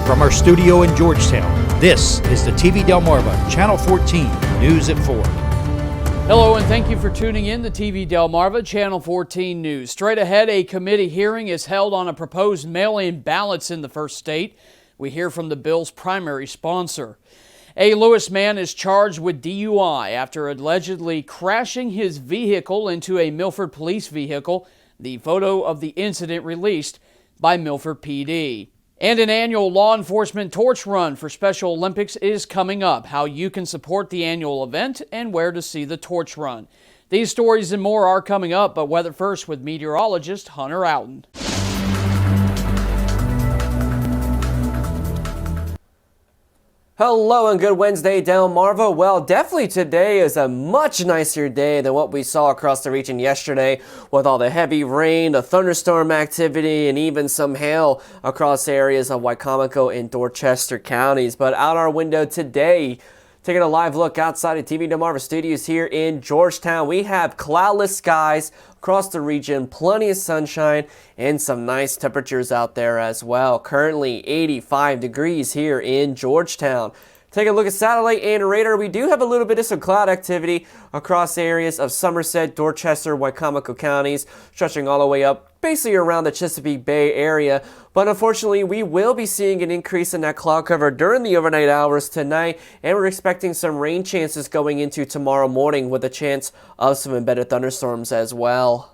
From our studio in Georgetown, this is the TV Delmarva Channel 14 News at 4. Hello and thank you for tuning in to TV Delmarva Channel 14 News. Straight ahead, a committee hearing is held on a proposed mail-in ballots in the first state. We hear from the bill's primary sponsor. A Lewes man is charged with DUI after allegedly crashing his vehicle into a Milford police vehicle. The photo of the incident released by Milford PD. And an annual law enforcement torch run for Special Olympics is coming up. How you can support the annual event and where to see the torch run. These stories and more are coming up, but weather first with meteorologist Hunter Outen. Hello and good Wednesday, Delmarva. Well, definitely today is a much nicer day than what we saw across the region yesterday with all the heavy rain, the thunderstorm activity, and even some hail across areas of Wicomico and Dorchester counties. But out our window today, taking a live look outside of TV Delmarva Studios here in Georgetown, we have cloudless skies across the region, plenty of sunshine, and some nice temperatures out there as well. Currently 85 degrees here in Georgetown. Take a look at satellite and radar. We do have a little bit of some cloud activity across areas of Somerset, Dorchester, Wicomico counties, stretching all the way up basically around the Chesapeake Bay area. But unfortunately, we will be seeing an increase in that cloud cover during the overnight hours tonight, and we're expecting some rain chances going into tomorrow morning with a chance of some embedded thunderstorms as well.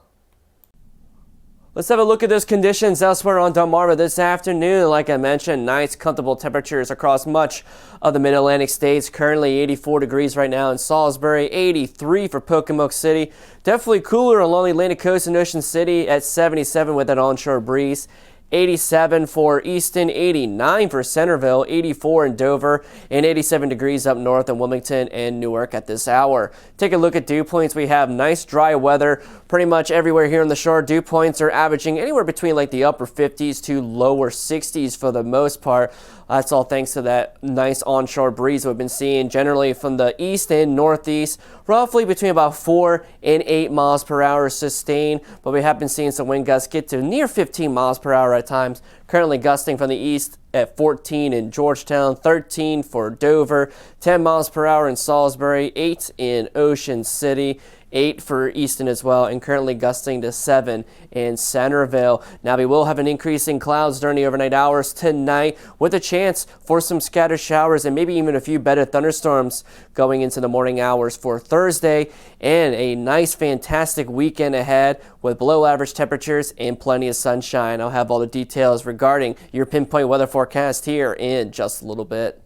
Let's have a look at those conditions elsewhere on Delmarva this afternoon. Like I mentioned, nice comfortable temperatures across much of the mid-Atlantic states. Currently 84 degrees right now in Salisbury, 83 for Pocomoke City. Definitely cooler along the Atlantic coast in Ocean City at 77 with that onshore breeze. 87 for Easton, 89 for Centerville, 84 in Dover, and 87 degrees up north in Wilmington and Newark at this hour. Take a look at dew points. We have nice dry weather pretty much everywhere here on the shore. Dew points are averaging anywhere between like the upper 50s to lower 60s for the most part. That's all thanks to that nice onshore breeze we've been seeing generally from the east and northeast, roughly between about 4 and 8 miles per hour sustained, but we have been seeing some wind gusts get to near 15 miles per hour at times. Currently gusting from the east at 14 in Georgetown, 13 for Dover, 10 miles per hour in Salisbury, 8 in Ocean City, 8 for Easton as well, and currently gusting to 7 in Centerville. Now we will have an increase in clouds during the overnight hours tonight with a chance for some scattered showers and maybe even a few better thunderstorms going into the morning hours for Thursday, and a nice fantastic weekend ahead with below average temperatures and plenty of sunshine. I'll have all the details regarding your pinpoint weather forecast here in just a little bit.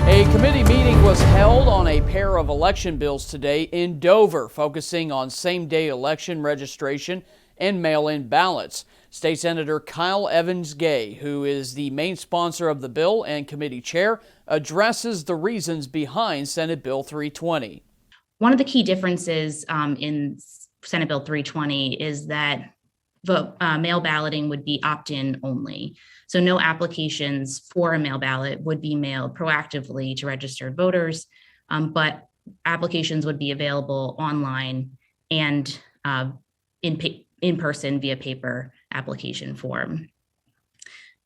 A committee meeting was held on a pair of election bills today in Dover, focusing on same-day election registration and mail-in ballots. State Senator Kyle Evans-Gay, who is the main sponsor of the bill and committee chair, addresses the reasons behind Senate Bill 320. One of the key differences in Senate Bill 320 is that mail balloting would be opt-in only. So no applications for a mail ballot would be mailed proactively to registered voters, but applications would be available online and in person via paper application form.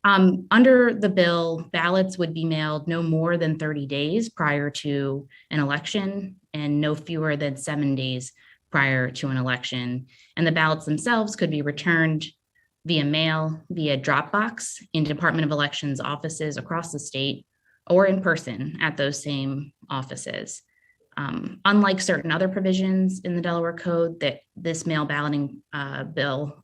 Under the bill, ballots would be mailed no more than 30 days prior to an election and no fewer than 7 days prior to an election. And the ballots themselves could be returned via mail, via Dropbox in Department of Elections offices across the state, or in person at those same offices. Unlike certain other provisions in the Delaware Code, that this mail balloting the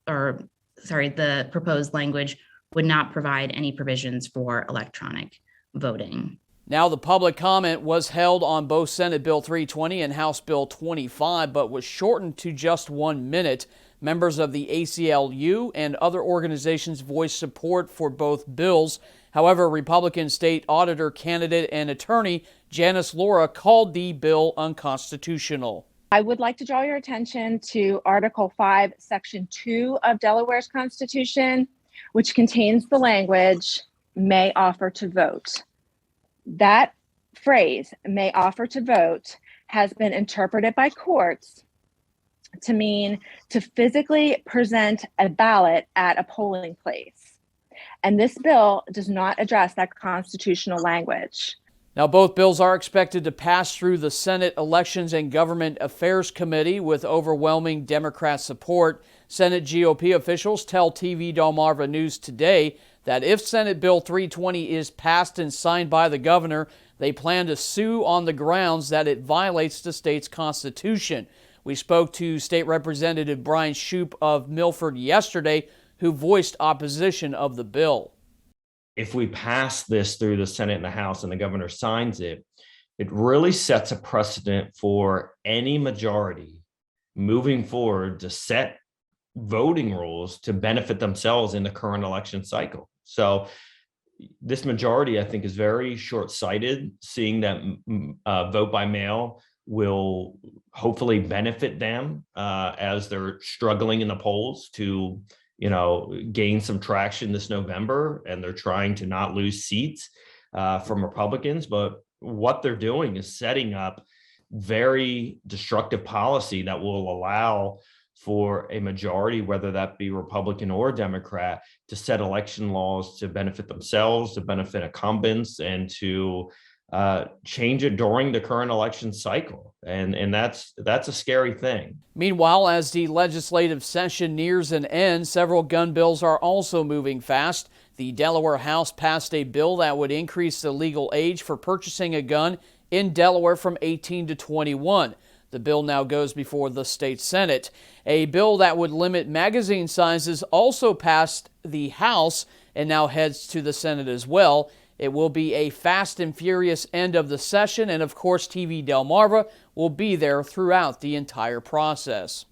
proposed language would not provide any provisions for electronic voting. Now, the public comment was held on both Senate Bill 320 and House Bill 25, but was shortened to just 1 minute. Members of the ACLU and other organizations voiced support for both bills. However, Republican state auditor candidate and attorney Janice Laura called the bill unconstitutional. I would like to draw your attention to Article 5, Section 2 of Delaware's Constitution, which contains the language, may offer to vote. That phrase, may offer to vote, has been interpreted by courts to mean to physically present a ballot at a polling place. And this bill does not address that constitutional language. Now, both bills are expected to pass through the Senate Elections and Government Affairs Committee with overwhelming Democrat support. Senate GOP officials tell TV Delmarva News today that if Senate Bill 320 is passed and signed by the governor, they plan to sue on the grounds that it violates the state's constitution. We spoke to State Representative Brian Shoup of Milford yesterday, who voiced opposition of the bill. If we pass this through the Senate and the House and the governor signs it, it really sets a precedent for any majority moving forward to set voting rules to benefit themselves in the current election cycle. So this majority, I think, is very short-sighted, seeing that vote by mail will hopefully benefit them as they're struggling in the polls to gain some traction this November, and they're trying to not lose seats from Republicans. But what they're doing is setting up very destructive policy that will allow for a majority, whether that be Republican or Democrat, to set election laws to benefit themselves, to benefit incumbents, and to change it during the current election cycle. And that's a scary thing. Meanwhile, as the legislative session nears an end, several gun bills are also moving fast. The Delaware House passed a bill that would increase the legal age for purchasing a gun in Delaware from 18 to 21. The bill now goes before the state Senate. A bill that would limit magazine sizes also passed the House and now heads to the Senate as well. It will be a fast and furious end of the session, and of course TV Delmarva will be there throughout the entire process.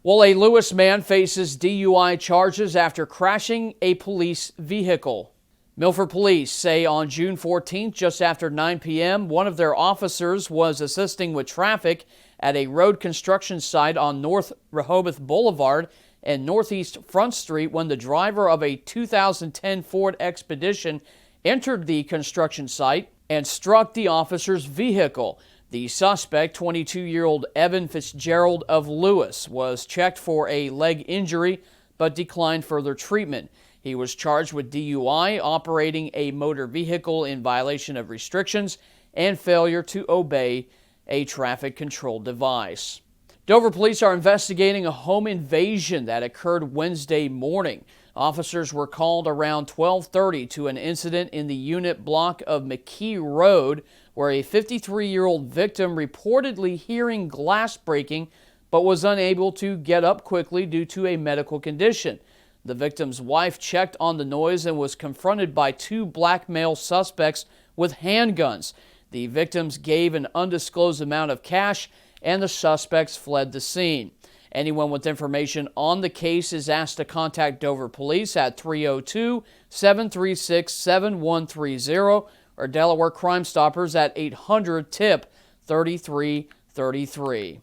Well, a Lewes man faces DUI charges after crashing a police vehicle. Milford police say on June 14th, just after 9 p.m., one of their officers was assisting with traffic at a road construction site on North Rehoboth Boulevard and Northeast Front Street when the driver of a 2010 Ford Expedition entered the construction site and struck the officer's vehicle. The suspect, 22-year-old Evan Fitzgerald of Lewes, was checked for a leg injury but declined further treatment. He was charged with DUI, operating a motor vehicle in violation of restrictions, and failure to obey a traffic control device. Dover police are investigating a home invasion that occurred Wednesday morning. Officers were called around 12:30 to an incident in the unit block of McKee Road where a 53-year-old victim reportedly hearing glass breaking but was unable to get up quickly due to a medical condition. The victim's wife checked on the noise and was confronted by two black male suspects with handguns. The victims gave an undisclosed amount of cash and the suspects fled the scene. Anyone with information on the case is asked to contact Dover Police at 302-736-7130 or Delaware Crime Stoppers at 800-TIP-3333.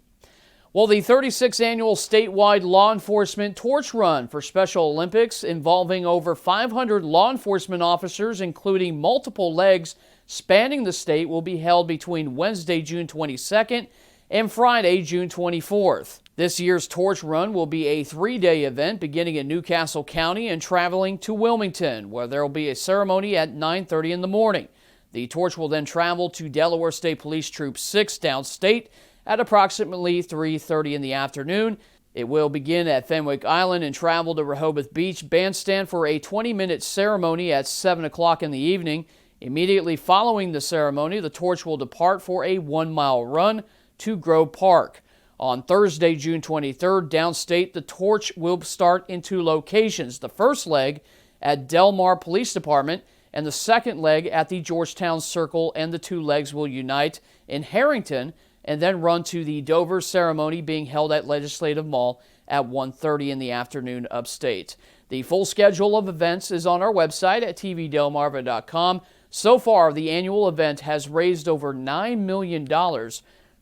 Well, the 36th annual statewide law enforcement torch run for Special Olympics involving over 500 law enforcement officers, including multiple legs spanning the state, will be held between Wednesday, June 22nd and Friday, June 24th. This year's torch run will be a 3-day event beginning in Newcastle County and traveling to Wilmington, where there will be a ceremony at 9:30 in the morning. The torch will then travel to Delaware State Police Troop 6 downstate at approximately 3:30 in the afternoon. It will begin at Fenwick Island and travel to Rehoboth Beach Bandstand for a 20-minute ceremony at 7 o'clock in the evening. Immediately following the ceremony, the torch will depart for a 1-mile run to Grove Park. On Thursday, June 23rd, downstate, the torch will start in 2 locations. The first leg at Delmar Police Department and the second leg at the Georgetown Circle, and the 2 legs will unite in Harrington and then run to the Dover ceremony being held at Legislative Mall at 1:30 in the afternoon upstate. The full schedule of events is on our website at tvdelmarva.com. So far, the annual event has raised over $9 million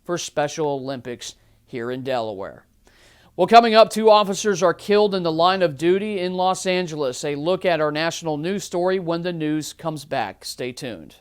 for Special Olympics here in Delaware. Well, coming up, 2 officers are killed in the line of duty in Los Angeles. A look at our national news story when the news comes back. Stay tuned.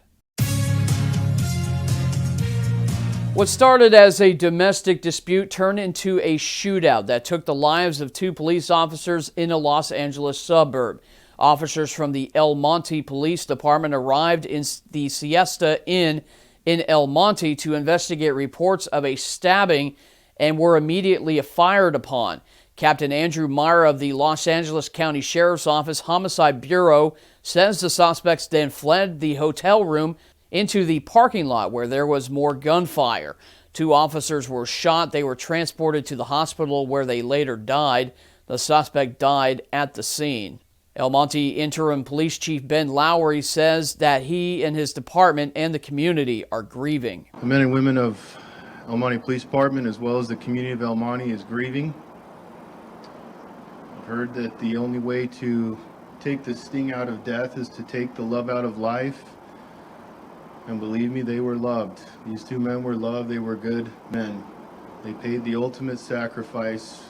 What started as a domestic dispute turned into a shootout that took the lives of 2 police officers in a Los Angeles suburb. Officers from the El Monte Police Department arrived in the Siesta Inn in El Monte to investigate reports of a stabbing and were immediately fired upon. Captain Andrew Meyer of the Los Angeles County Sheriff's Office Homicide Bureau says the suspects then fled the hotel room into the parking lot where there was more gunfire. 2 officers were shot. They were transported to the hospital where they later died. The suspect died at the scene. El Monte Interim Police Chief Ben Lowry says that he and his department and the community are grieving. The men and women of El Monte Police Department, as well as the community of El Monte, is grieving. I've heard that the only way to take the sting out of death is to take the love out of life. And believe me, they were loved. These 2 men were loved. They were good men. They paid the ultimate sacrifice,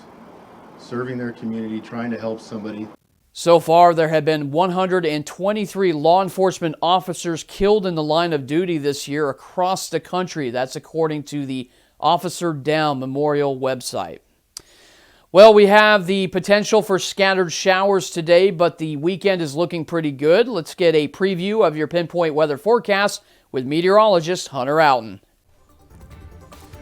serving their community, trying to help somebody. So far, there have been 123 law enforcement officers killed in the line of duty this year across the country. That's according to the Officer Down Memorial website. Well, we have the potential for scattered showers today, but the weekend is looking pretty good. Let's get a preview of your pinpoint weather forecast with meteorologist Hunter Alton.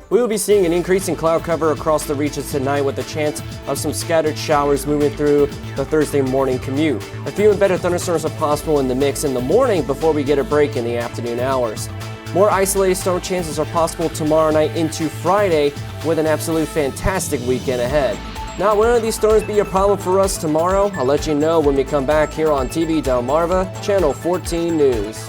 We will be seeing an increase in cloud cover across the regions tonight with a chance of some scattered showers moving through the Thursday morning commute. A few embedded thunderstorms are possible in the mix in the morning before we get a break in the afternoon hours. More isolated storm chances are possible tomorrow night into Friday with an absolute fantastic weekend ahead. Now, will any of these storms be a problem for us tomorrow? I'll let you know when we come back here on TV Delmarva, Channel 14 News.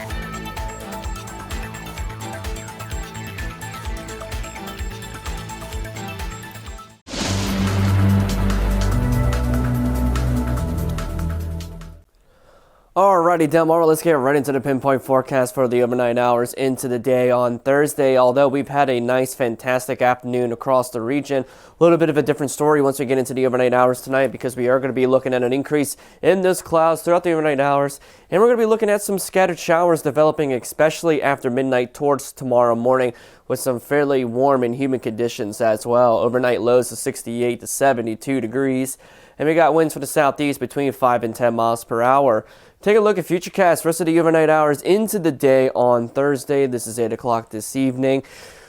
Alrighty, Delmarva, let's get right into the pinpoint forecast for the overnight hours into the day on Thursday. Although we've had a nice, fantastic afternoon across the region, a little bit of a different story once we get into the overnight hours tonight, because we are going to be looking at an increase in those clouds throughout the overnight hours, and we're going to be looking at some scattered showers developing, especially after midnight towards tomorrow morning, with some fairly warm and humid conditions as well. Overnight lows of 68 to 72 degrees, and we got winds from the southeast between 5 and 10 miles per hour. Take a look at Futurecast rest of the overnight hours into the day on Thursday. This is 8 o'clock this evening.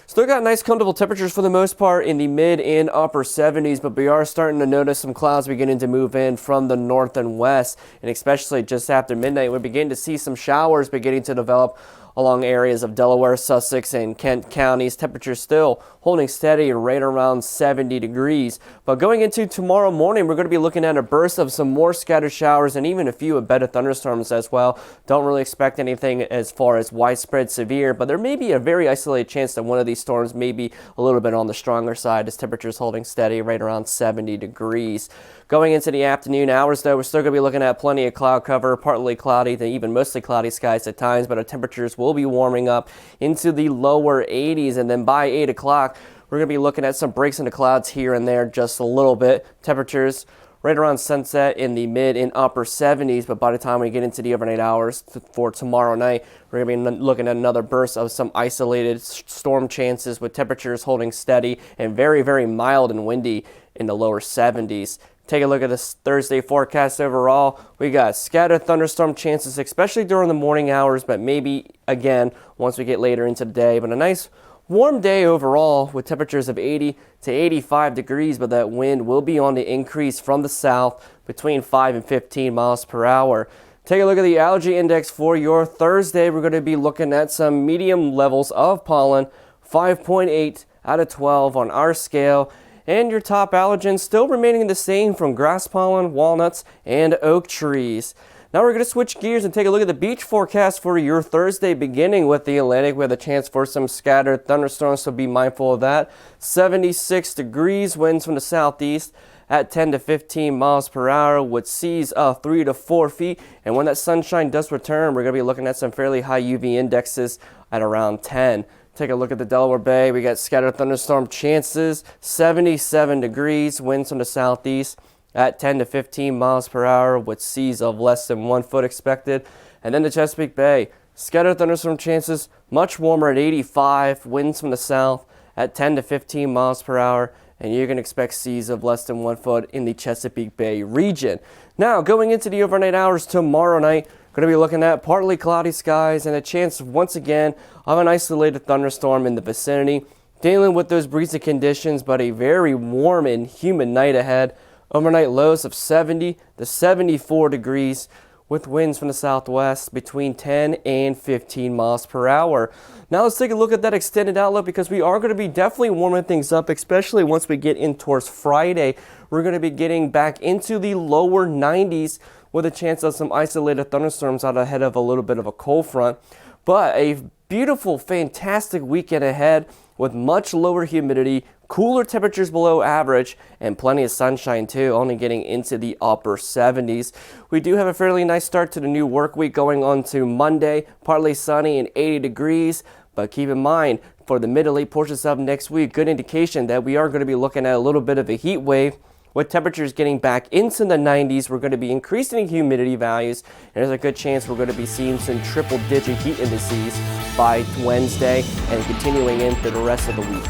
Still got nice comfortable temperatures for the most part in the mid and upper 70s, but we are starting to notice some clouds beginning to move in from the north and west, and especially just after midnight, we're beginning to see some showers beginning to develop along areas of Delaware, Sussex, and Kent counties. Temperatures still holding steady right around 70 degrees. But going into tomorrow morning, we're going to be looking at a burst of some more scattered showers and even a few embedded thunderstorms as well. Don't really expect anything as far as widespread severe, but there may be a very isolated chance that one of these storms may be a little bit on the stronger side, as temperatures holding steady right around 70 degrees. Going into the afternoon hours, though, we're still going to be looking at plenty of cloud cover, partly cloudy to even mostly cloudy skies at times, but our temperatures will be warming up into the lower 80s, and then by 8 o'clock, we're going to be looking at some breaks in the clouds here and there just a little bit. Temperatures right around sunset in the mid and upper 70s, but by the time we get into the overnight hours for tomorrow night, we're going to be looking at another burst of some isolated storm chances with temperatures holding steady and very, very mild and windy in the lower 70s. Take a look at this Thursday forecast overall. We got scattered thunderstorm chances, especially during the morning hours, but maybe again once we get later into the day. But a nice warm day overall with temperatures of 80 to 85 degrees, but that wind will be on the increase from the south between 5 and 15 miles per hour. Take a look at the allergy index for your Thursday. We're going to be looking at some medium levels of pollen, 5.8 out of 12 on our scale. And your top allergens still remaining the same from grass pollen, walnuts, and oak trees. Now we're going to switch gears and take a look at the beach forecast for your Thursday, beginning with the Atlantic with a chance for some scattered thunderstorms, so be mindful of that. 76 degrees, winds from the southeast at 10 to 15 miles per hour with seas of 3 to 4 feet. And when that sunshine does return, we're going to be looking at some fairly high UV indexes at around 10. Take a look at the Delaware Bay. We got scattered thunderstorm chances, 77 degrees, winds from the southeast at 10 to 15 miles per hour with seas of less than 1 foot expected. And then the Chesapeake Bay, scattered thunderstorm chances, much warmer at 85, winds from the south at 10 to 15 miles per hour, and you're going to expect seas of less than 1 foot in the Chesapeake Bay region. Now, going into the overnight hours tomorrow night, going to be looking at partly cloudy skies and a chance once again of an isolated thunderstorm in the vicinity. Dealing with those breezy conditions, but a very warm and humid night ahead. Overnight lows of 70 to 74 degrees with winds from the southwest between 10 and 15 miles per hour. Now let's take a look at that extended outlook, because we are going to be definitely warming things up, especially once we get in towards Friday. We're going to be getting back into the lower 90s with a chance of some isolated thunderstorms out ahead of a little bit of a cold front. But a beautiful, fantastic weekend ahead with much lower humidity, cooler temperatures below average, and plenty of sunshine too, only getting into the upper 70s. We do have a fairly nice start to the new work week going on to Monday, partly sunny and 80 degrees. But keep in mind, for the mid to late portions of next week, good indication that we are going to be looking at a little bit of a heat wave. With temperatures getting back into the 90s, we're going to be increasing humidity values, and there's a good chance we're going to be seeing some triple-digit heat indices by Wednesday and continuing into the rest of the week.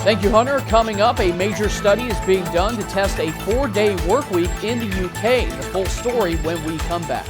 Thank you, Hunter. Coming up, a major study is being done to test a 4-day work week in the UK. The full story when we come back.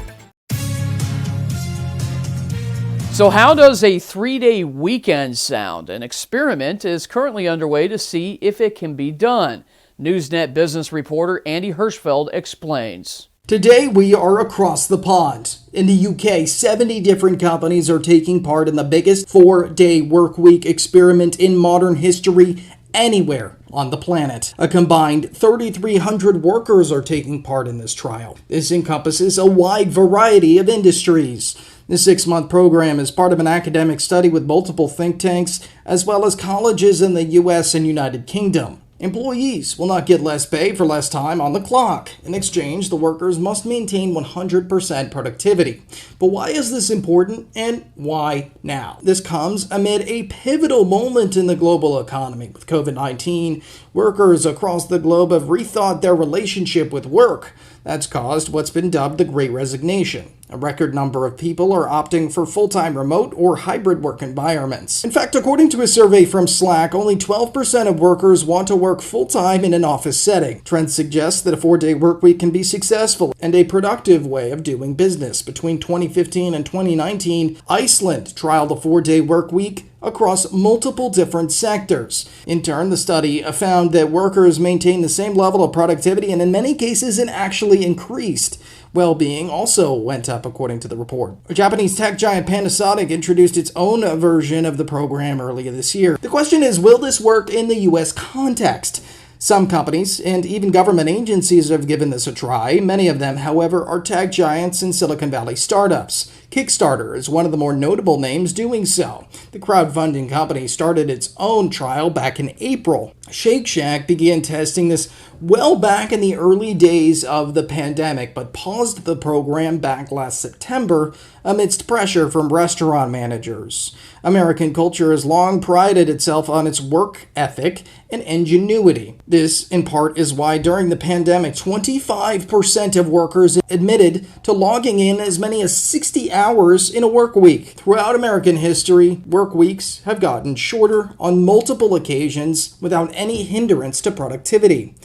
So how does a 3-day weekend sound? An experiment is currently underway to see if it can be done. Newsnet business reporter Andy Hirschfeld explains. Today we are across the pond. In the UK, 70 different companies are taking part in the biggest 4-day work week experiment in modern history anywhere on the planet. A combined 3,300 workers are taking part in this trial. This encompasses a wide variety of industries. The 6-month program is part of an academic study with multiple think tanks, as well as colleges in the US and United Kingdom. Employees will not get less pay for less time on the clock. In exchange, the workers must maintain 100% productivity. But why is this important, and why now? This comes amid a pivotal moment in the global economy. With COVID-19, workers across the globe have rethought their relationship with work. That's caused what's been dubbed the Great Resignation. A record number of people are opting for full-time remote or hybrid work environments. In fact, according to a survey from Slack, only 12% of workers want to work full-time in an office setting. Trends suggest that a 4-day work week can be successful and a productive way of doing business. Between 2015 and 2019, Iceland trialed a 4-day work week across multiple different sectors. In turn, the study found that workers maintained the same level of productivity, and in many cases it actually increased. Well-being also went up, according to the report. Japanese tech giant Panasonic introduced its own version of the program earlier this year. The question is, will this work in the U.S. context? Some companies and even government agencies have given this a try. Many of them, however, are tech giants and Silicon Valley startups. Kickstarter is one of the more notable names doing so. The crowdfunding company started its own trial back in April. Shake Shack began testing this well back in the early days of the pandemic, but paused the program back last September amidst pressure from restaurant managers. American culture has long prided itself on its work ethic and ingenuity. This, in part, is why during the pandemic, 25% of workers admitted to logging in as many as 60 hours in a work week. Throughout American history, work weeks have gotten shorter on multiple occasions without any hindrance to productivity.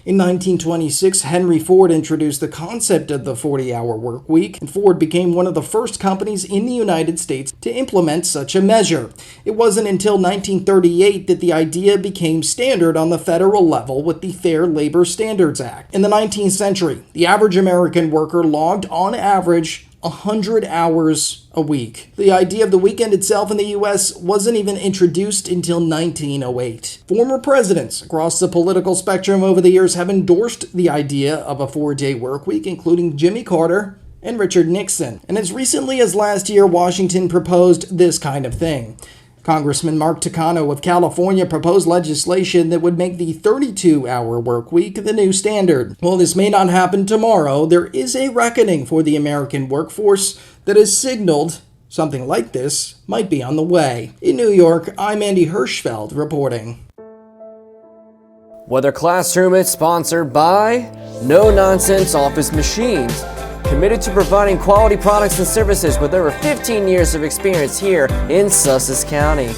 In 1926, Henry Ford introduced the concept of the 40-hour work week, and Ford became one of the first companies in the United States to implement such a measure. It wasn't until 1938 that the idea became standard on the federal level with the Fair Labor Standards Act. In the 19th century, the average American worker logged on average 100 hours a week. The idea of the weekend itself in the U.S. wasn't even introduced until 1908. Former presidents across the political spectrum over the years have endorsed the idea of a 4-day work week, including Jimmy Carter and Richard Nixon. And as recently as last year, Washington proposed this kind of thing. Congressman Mark Takano of California proposed legislation that would make the 32-hour work week the new standard. While this may not happen tomorrow, there is a reckoning for the American workforce that has signaled something like this might be on the way. In New York, I'm Andy Hirschfeld reporting. Weather Classroom is sponsored by No Nonsense Office Machines. committed to providing quality products and services with over 15 years of experience here in Sussex County.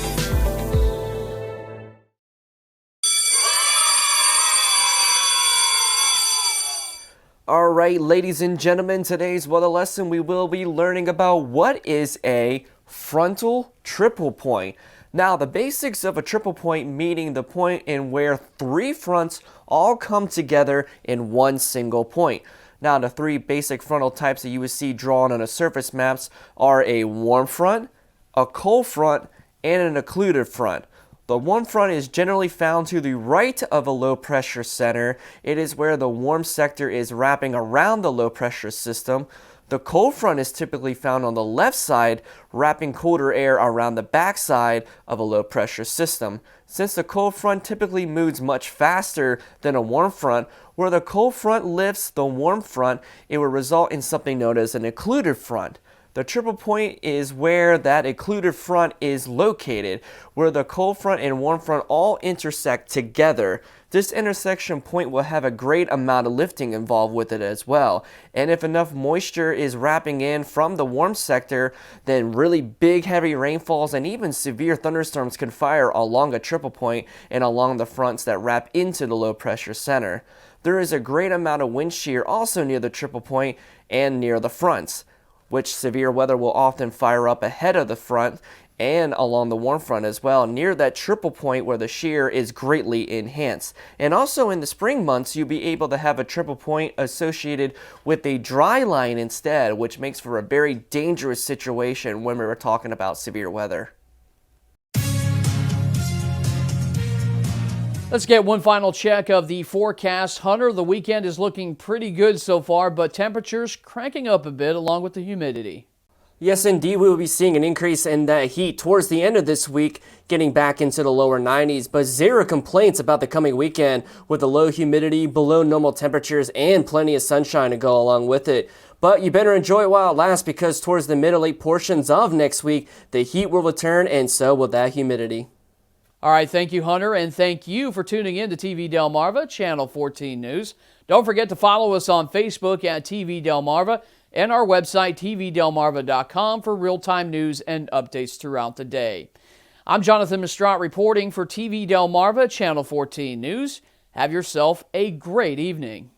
All right, ladies and gentlemen, today's weather lesson we will be learning about what is a frontal triple point. Now, the basics of a triple point meaning the point in where three fronts all come together in one single point. Now, the three basic frontal types that you would see drawn on a surface maps are a warm front, a cold front, and an occluded front. The warm front is generally found to the right of a low pressure center. It is where the warm sector is wrapping around the low pressure system. The cold front is typically found on the left side, wrapping colder air around the backside of a low pressure system. Since the cold front typically moves much faster than a warm front, where the cold front lifts the warm front, it will result in something known as an occluded front. The triple point is where that occluded front is located, where the cold front and warm front all intersect together. This intersection point will have a great amount of lifting involved with it as well. And if enough moisture is wrapping in from the warm sector, then really big heavy rainfalls and even severe thunderstorms can fire along a triple point and along the fronts that wrap into the low pressure center. There is a great amount of wind shear also near the triple point and near the fronts, which severe weather will often fire up ahead of the front and along the warm front as well, near that triple point where the shear is greatly enhanced. And also in the spring months, you'll be able to have a triple point associated with a dry line instead, which makes for a very dangerous situation when we were talking about severe weather. Let's get one final check of the forecast. Hunter, the weekend is looking pretty good so far, but temperatures cranking up a bit along with the humidity. Yes, indeed, we will be seeing an increase in that heat towards the end of this week, getting back into the lower 90s, but zero complaints about the coming weekend with the low humidity, below normal temperatures, and plenty of sunshine to go along with it. But you better enjoy it while it lasts, because towards the mid to late portions of next week, the heat will return, and so will that humidity. All right, thank you, Hunter, and thank you for tuning in to TV Delmarva, Channel 14 News. Don't forget to follow us on Facebook at TV Delmarva and our website, tvdelmarva.com, for real-time news and updates throughout the day. I'm Jonathan Mistrott reporting for TV Delmarva, Channel 14 News. Have yourself a great evening.